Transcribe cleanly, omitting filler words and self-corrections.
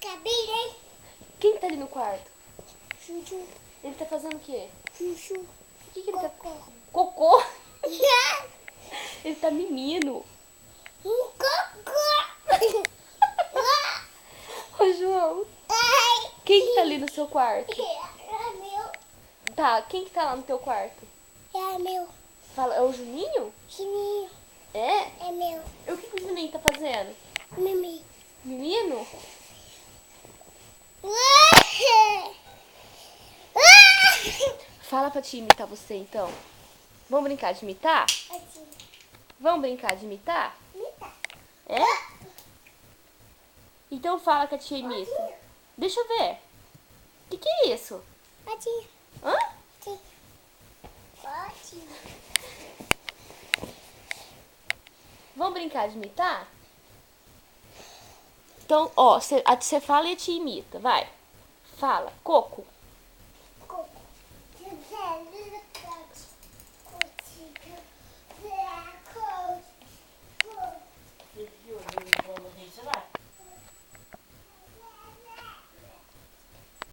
Cabelei. Quem tá ali no quarto? Chuchu. Ele tá fazendo o quê? Chuchu. O que ele tá... Cocô. Cocô? Ele tá menino. Cocô. Ô, João, Ai. quem que tá ali no seu quarto? É meu. Tá, quem que tá lá no teu quarto? É meu. Fala, é o Juninho? Chininho. É? É meu. E o que que o Juninho tá fazendo? Mimi. Menino? Fala pra tia imitar você, então. Vamos brincar de imitar? Assim. Vamos brincar de imitar? Me dá. É? Então fala que a tia imita. Deixa eu ver. O que é isso? Assim. Hã? Assim. Assim. Vamos brincar de imitar? Então, ó, você fala e a tia imita. Vai. Fala. Coco.